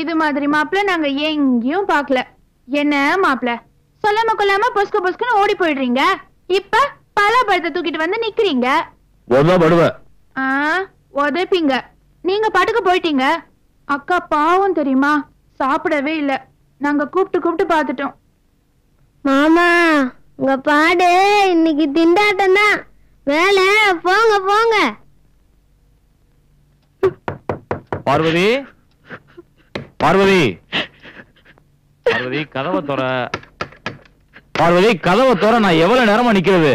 இது மாதிரி மாப்பிள்ள நாங்க எங்கேயும் பாக்கல. என்ன மாப்பிள்ள சொல்லாம கொள்ளாம பொஸ்கு பொஸ்குன்னு ஓடி போயிடுறீங்க. இப்ப பலாப்பழத்தை தூக்கிட்டு வந்து நிக்கிறீங்க. உதைப்பீங்க. நீங்க பாட்டுக்கு போயிட்டீங்க. அக்கா பாவம் தெரியுமா, சாப்பிடவே இல்ல. நாங்க கூப்பிட்டு கூப்பிட்டு பாத்துட்டோம். மாமா உங்க பாடு இன்னைக்கு திண்டாட்டம் தான். வேலை போங்க போங்க. பார்வதி, பார்வதி, பார்வதி கதவை தோற. பார்வதி கதவை தோற. நான் எவ்வளவு நேரமா நிக்கிறது?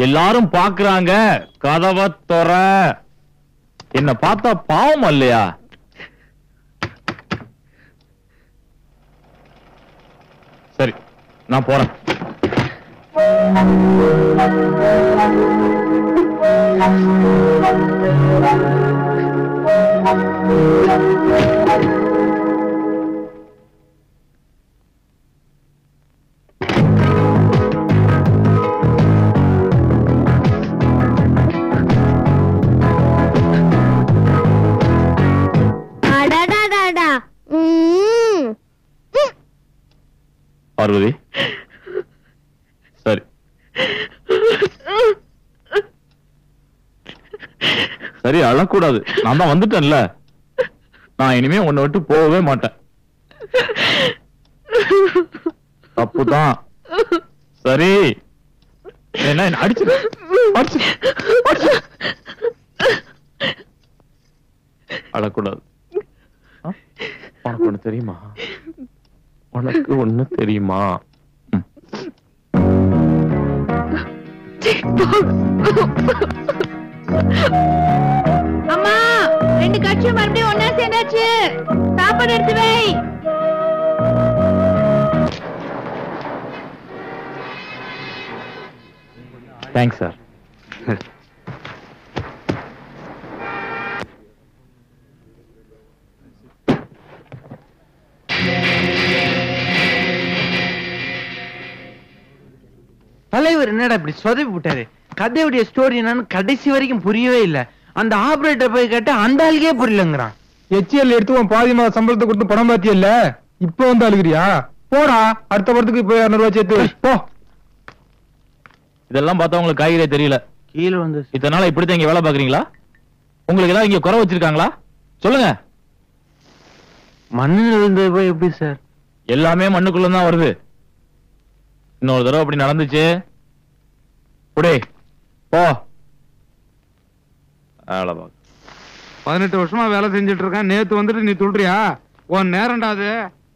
எல்லாரும் பாக்குறாங்க. கதவை தோற. என்ன பார்த்தா பாவம் இல்லையா? சரி நான் போறேன். பார்வதி சரி சரி அழக்கூடாது. நான் தான் வந்துட்டேன்ல. நான் இனிமே உன்னை விட்டு போகவே மாட்டேன். தப்புதான். சரி என்ன அடிச்சு அழக்கூடாது. உனக்கு ஒண்ணு தெரியுமா? உனக்கு ஒண்ணு தெரியுமா? அம்மா 2 கட்சியும் மறுபடியும் ஒன்னா சேர்ந்தாச்சு. சாப்பாடு எடுத்து வை. Thanks sir. தலைவர் என்னடா இப்படி சொதப்பி விட்டாரு? கதையுடைய ஸ்டோரி என்னன்னு கடைசி வரைக்கும் புரியவே இல்ல. அந்த ஆபரேட்டர் போய் கேட்டா அந்த ஆளுக்கே புரியலங்கிறான். HL எடுத்து பாதி மாத சம்பளத்தை கொடுத்து பணம் பாத்தியல்ல, இப்ப வந்து அழுகிறியா? போடா, அடுத்த படத்துக்கு போய் 200 ரூபாய் சேர்த்து போ. இதெல்லாம் பார்த்தா உங்களுக்கு காய்கறியே தெரியல. கீழே வந்து இதனால இப்படித்தான் இங்க வேலை பாக்குறீங்களா? உங்களுக்கு ஏதாவது இங்க குறை வச்சிருக்காங்களா? சொல்லுங்க. மண்ணில் இருந்தது போய் எப்படி சார்? எல்லாமே மண்ணுக்குள்ளதான் வருது. இன்னொரு தடவை அப்படி நடந்துச்சு புடே போ. 18 வருஷமா வேலை செஞ்சுட்டு இருக்கான். நேத்து வந்துட்டு நீ துள்றியா? உன் நேரம்டா அது.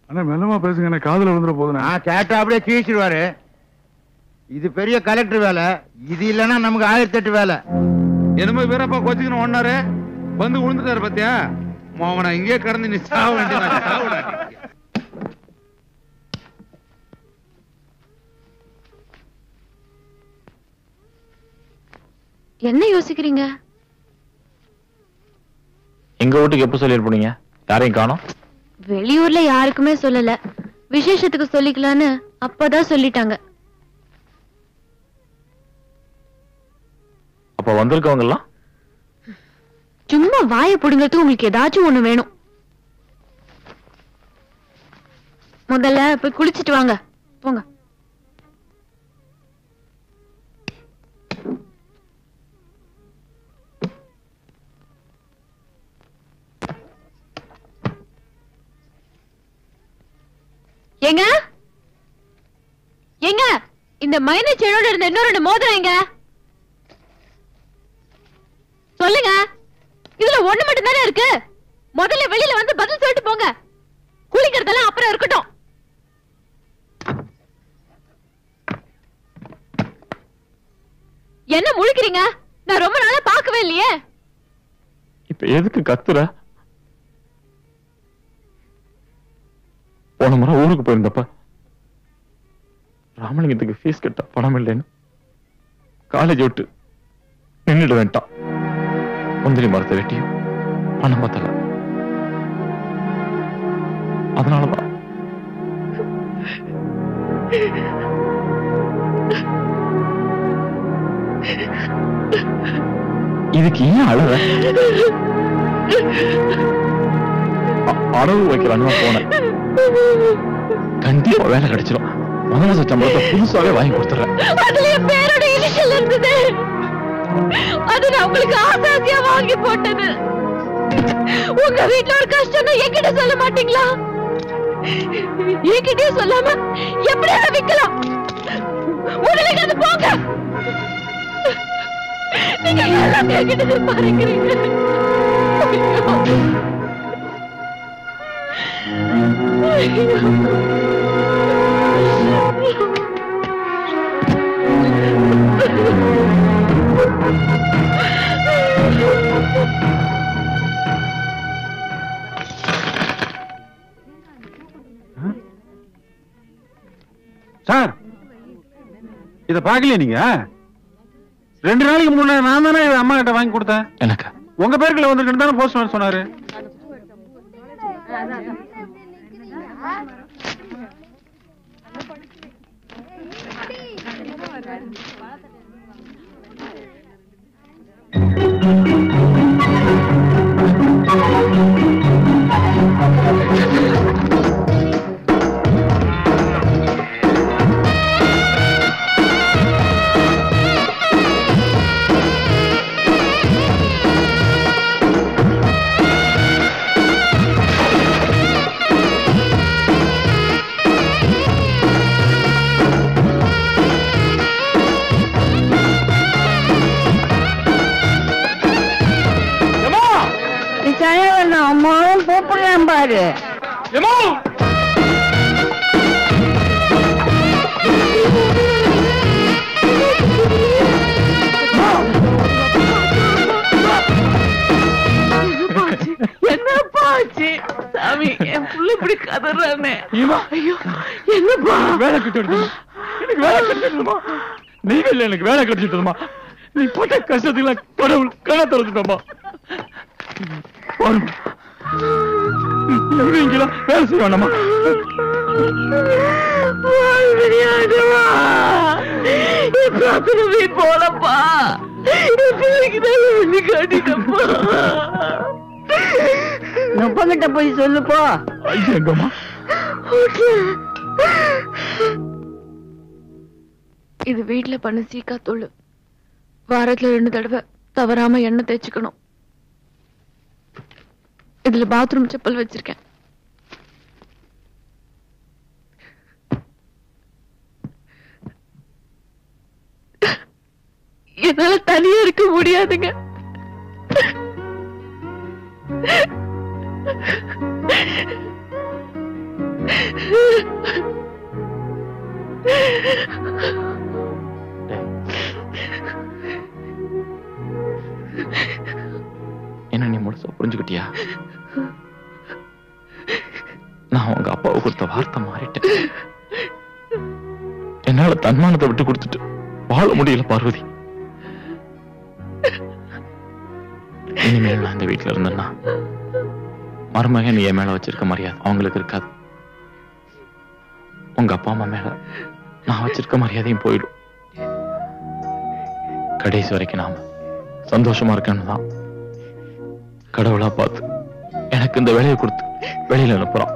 அண்ணா மெல்லமா பேசுங்க, என்ன காதுல விழுந்துற போதும். கேட்டா அப்படியே கீழ்ச்சிடுவாரு. இது பெரிய கலெக்டர் வேலை. இது இல்லைன்னா நமக்கு 1008 வேலை. என்னமோ வீரப்பா கோச்சிக்கணும் ஒன்னாரு வந்து விழுந்துட்டாரு பாத்தியா? அவனை இங்கே கடந்து நீ சாவ வேண்டியதா. என்ன யோசிக்கிறீங்க? எங்க வீட்டுக்கு எப்ப சொல்லி போனீங்க? யாரையும் காணோம். வெளியூர்ல யாருக்குமே சொல்லல. விசேஷத்துக்கு சொல்லிக்கலான்னு அப்பதான் சொல்லிட்டாங்க. அப்ப வந்திருக்கவங்க எல்லாம் சும்மா வாயை புடுங்கிறதுக்கு உங்களுக்கு ஏதாச்சும் ஒண்ணு வேணும். முதல்ல போய் குளிச்சிட்டு வாங்க. போங்க. எங்க எங்க இந்த மைனர் செடியோட இருந்த இன்னொரு மோதிரம் எங்க? சொல்லுங்க. இதுல ஒண்ணு மட்டும் தானே இருக்கு. முதல்ல வெளியில வந்து பதில் சொல்லிட்டு போங்க. குளிக்கிறதெல்லாம் அப்புறம் இருக்கட்டும். என்ன முழிக்கிறீங்க? நான் ரொம்ப நாளா பார்க்கவே இல்லையே. இப்ப எதுக்கு கத்துற? போன முறை ஊருக்கு போயிருந்தப்ப ராமலிங்கத்துக்கு ஃபீஸ் கட்ட பணம் இல்லைன்னு காலேஜ் விட்டு நின்றுட வேண்டாம். முந்திரி மரத்தை வெட்டியும் பணம் பத்தல. அதனாலதான் இதுக்கு ஏன் அழற? அளவு வைக்கலான்னு போனேன். கண்டிப்பா வேலை கிடைச்சிடும். முதல் மாச சம்பளத்தை புதுசாவே வாங்கி கொடுத்துறேன். அதுல என் பேரோட இனிஷியல் இருந்தது. அது நான் உங்களுக்கு ஆசாசியா வாங்கி போட்டது. உங்க வீட்டுல ஒரு கஷ்டம்னு என்கிட்ட சொல்ல மாட்டீங்களா? என்கிட்டயே சொல்லாம எப்படி அதை விக்கலாம்? முதல்ல அது போங்க. நீங்க எல்லாம் என்கிட்ட பாருக்கிறீங்க. சார், இத பாக்கலையா நீங்க? 2 நாளைக்கு முன்னாடி நான் தானே அம்மா கிட்ட வாங்கி கொடுத்தேன். எனக்கு உங்க பேருக்குள்ள வந்திருக்குன்னு தானே போஸ்ட்மேன் சொன்னாரு. அம்மாவும் கூப்பிடலாம் பாரு. என்னப்பாச்சு சாமி, என் புள்ள இப்படி கதறானே. ஐயோ, என்னப்பா? வேலை கிடைச்சிடுமா? எனக்கு வேலை கிடைச்சிடுமா? நீங்க இல்ல, எனக்கு வேலை கிடைச்சிடுமா? நீ போட்ட கஷ்டத்துக்கு கடவுள் கண்ண திறந்துட்டோமா? நீங்களாம் வேலை செய்ய வேண்டாமா? போலப்பா காட்டிட்டப்பா. நொப்பங்கிட்ட போய் சொல்லுப்போ. எங்கம்மா? இது வீட்டுல பண்ண சீக்கா தூள். வாரத்துல 2 தடவை தவறாம எண்ணெய் தேய்ச்சுக்கணும். இதுல பாத்ரூம் செப்பல் வச்சிருக்கேன். என்னால தனியா இருக்க முடியாதுங்க. என்ன நீ முழுசா புரிஞ்சுக்கிட்டியா? நான் உங்க அப்பாவை கொடுத்த வார்த்தை மாறிட்டேன். என்னால தன்மானத்தை விட்டு கொடுத்துட்டு வாழ முடியல பார்வதி. இனிமேல் நான் இந்த வீட்டுல இருந்தேன்னா மருமகன் நீ என் மேல வச்சிருக்க மரியாதை அவங்களுக்கு இருக்காது. உங்க அப்பா அம்மா மேல நான் வச்சிருக்க மரியாதையும் போயிடும். கடைசி வரைக்கும் நாம சந்தோஷமா இருக்கணும் தான் கடவுளா பார்த்து எனக்கு இந்த வேலையை கொடுத்து வெளியில அனுப்புறான்.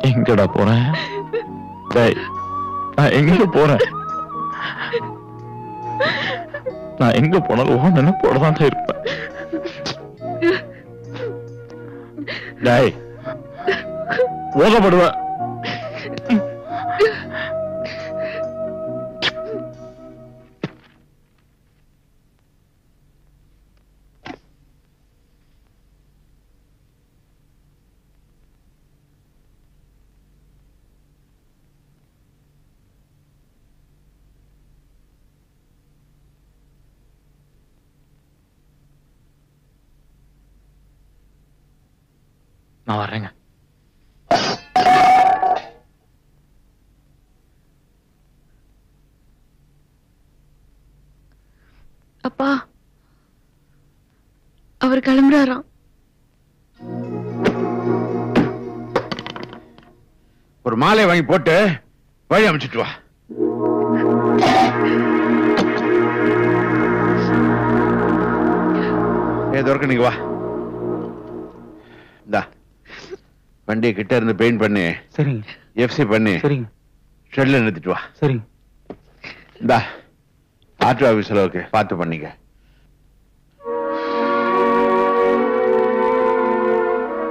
எங்கடா போறேன்? நான் எங்க போறேன்? நான் எங்க போனாலும் நினைப்போடதான் இருப்பேன். டேய், ஓதப்படுவேன். நான் வர்றேங்க. அப்பா, அவர் கிளம்புறாராம். ஒரு மாலை வாங்கி போட்டு வழி அமைச்சிட்டு வா. துறக்க நீங்க வா. இந்தா வண்டியை கிட்ட இருந்து பெயிண்ட் பண்ணி சரிங்க எஃப்சி பண்ணி சரிங்க ஷெட்ல நிறுத்திட்டு வா. சரிங்க. இந்தா ஆர்டி ஆபீஸ் அளவுக்கு பார்த்து பண்ணிக்க.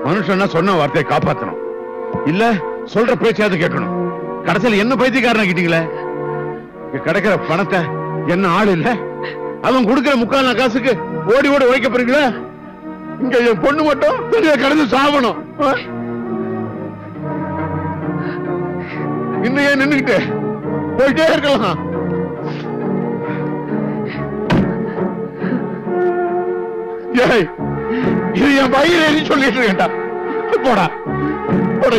மனுஷன்னா சொன்ன வார்த்தையை காப்பாத்தணும், இல்ல சொல்ற பேச்சாவது கேட்கணும். கடைசியில் என்ன பைத்தியக்காரன் கிட்டீங்களே. கிடைக்கிற பணத்தை என்ன ஆள் இல்ல, அவன் கொடுக்கிற 3/4 காசுக்கு ஓடி ஓடி உழைக்க போறீங்களா? இங்க என் பொண்ணு மட்டும் கடந்து சாவணும். இன்னும் ஏன் நின்னுக்கிட்டு போயிட்டே இருக்கலாம். இது என் பயிர் சொல்லிட்டு இருக்கேன்டா. போடா போடா.